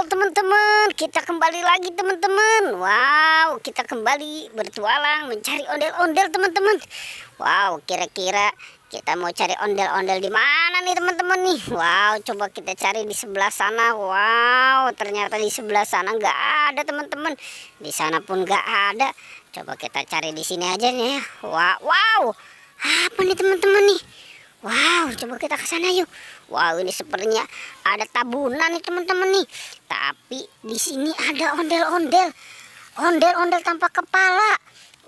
Halo teman-teman, kita kembali lagi teman-teman. Wow, kita kembali bertualang mencari ondel-ondel teman-teman. Wow, kira-kira kita mau cari ondel-ondel di mana nih teman-teman nih? Wow, coba kita cari di sebelah sana. Wow, ternyata di sebelah sana nggak ada teman-teman. Di sana pun nggak ada. Coba kita cari di sini aja nih ya. Wow, wow, apa nih teman-teman nih? Wow, coba kita ke sana yuk. Wow, ini sepertinya ada tabunan nih teman-teman nih. Tapi di sini ada ondel-ondel. Ondel-ondel tanpa kepala.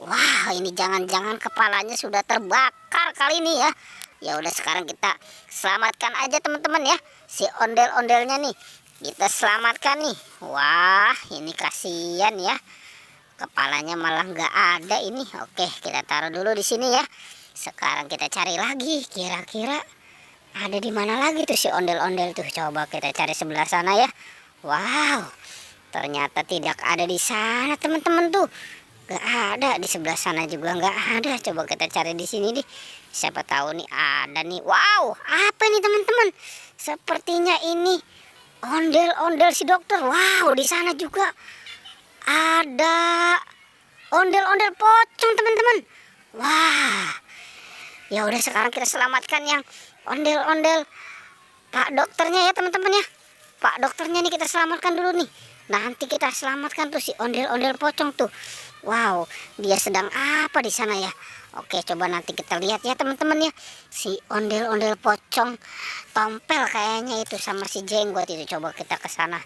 Wah, ini jangan-jangan kepalanya sudah terbakar kali ini ya. Ya udah, sekarang kita selamatkan aja teman-teman ya. Si ondel-ondelnya nih. Kita selamatkan nih. Wah, ini kasihan ya. Kepalanya malah nggak ada ini. Oke, kita taruh dulu di sini ya. Sekarang kita cari lagi, kira-kira ada di mana lagi tuh si ondel-ondel tuh. Coba kita cari sebelah sana ya. Wow, ternyata tidak ada di sana teman-teman tuh. Gak ada di sebelah sana juga, nggak ada. Coba kita cari di sini nih. Siapa tahu nih ada nih. Wow, apa ini teman-teman? Sepertinya ini ondel-ondel si dokter. Wow, di sana juga ada ondel-ondel pocong teman-teman. Wah. Ya udah, sekarang kita selamatkan yang ondel-ondel Pak dokternya ya teman-teman ya. Pak dokternya nih kita selamatkan dulu nih. Nanti kita selamatkan tuh si ondel-ondel pocong tuh. Wow, dia sedang apa di sana ya? Oke, coba nanti kita lihat ya teman-teman ya. Si ondel-ondel pocong tompel kayaknya itu sama si jenggot itu. Coba kita ke sana.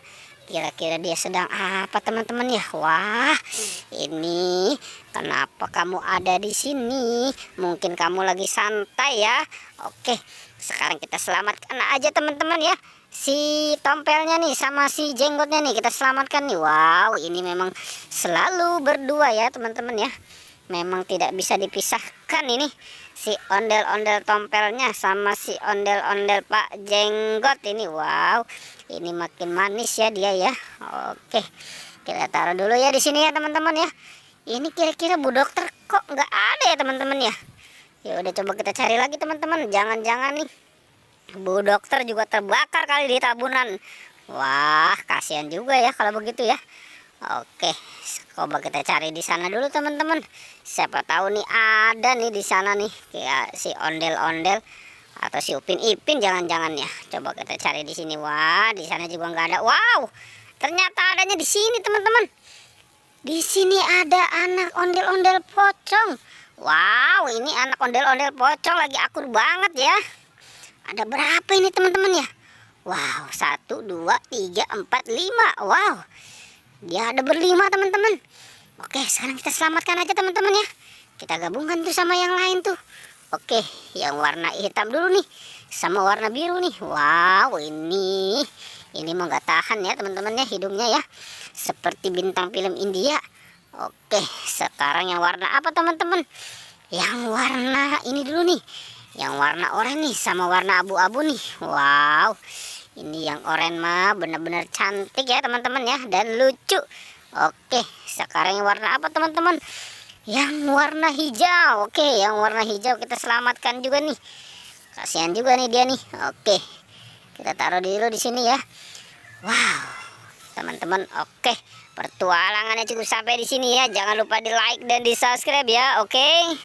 Kira-kira dia sedang apa teman-teman ya? Wah, ini kenapa kamu ada di sini? Mungkin kamu lagi santai ya. Oke, sekarang kita selamatkan aja teman-teman ya. Si tompelnya nih sama si jenggotnya nih kita selamatkan nih. Wow, ini memang selalu berdua ya teman-teman ya. Memang tidak bisa dipisahkan ini, si ondel-ondel tompelnya sama si ondel-ondel Pak Jenggot ini. Wow, ini makin manis ya dia ya. Oke, kita taruh dulu ya di sini ya teman-teman ya. Ini kira-kira Bu Dokter kok nggak ada ya teman-teman ya. Ya udah, coba kita cari lagi teman-teman. Jangan-jangan nih Bu Dokter juga terbakar kali di tabunan. Wah, kasihan juga ya kalau begitu ya. Oke, coba kita cari di sana dulu teman-teman. Siapa tahu nih ada nih di sana nih kayak si ondel-ondel atau si Upin Ipin jangan-jangan ya. Coba kita cari di sini. Wah, di sana juga nggak ada. Wow, ternyata adanya di sini teman-teman. Di sini ada anak ondel-ondel pocong. Wow, ini anak ondel-ondel pocong lagi akur banget ya. Ada berapa ini teman-teman ya? Wow, 1, 2, 3, 4, 5. Wow, dia ada berlima teman-teman. Oke, sekarang kita selamatkan aja teman-teman ya. Kita gabungkan tuh sama yang lain tuh. Oke, yang warna hitam dulu nih sama warna biru nih. Wow, ini mau nggak tahan ya teman-teman ya hidungnya ya. Seperti bintang film India. Oke, sekarang yang warna apa teman-teman? Yang warna ini dulu nih. Yang warna oranye nih sama warna abu-abu nih. Wow, ini yang oranye mah benar-benar cantik ya teman-teman ya, dan lucu. Oke, sekarang yang warna apa teman-teman? Yang warna hijau. Oke, yang warna hijau kita selamatkan juga nih. Kasihan juga nih dia nih. Oke, kita taruh dulu di sini ya. Wow, teman-teman. Oke, pertualangannya cukup sampai di sini ya. Jangan lupa di like dan di subscribe ya. Oke.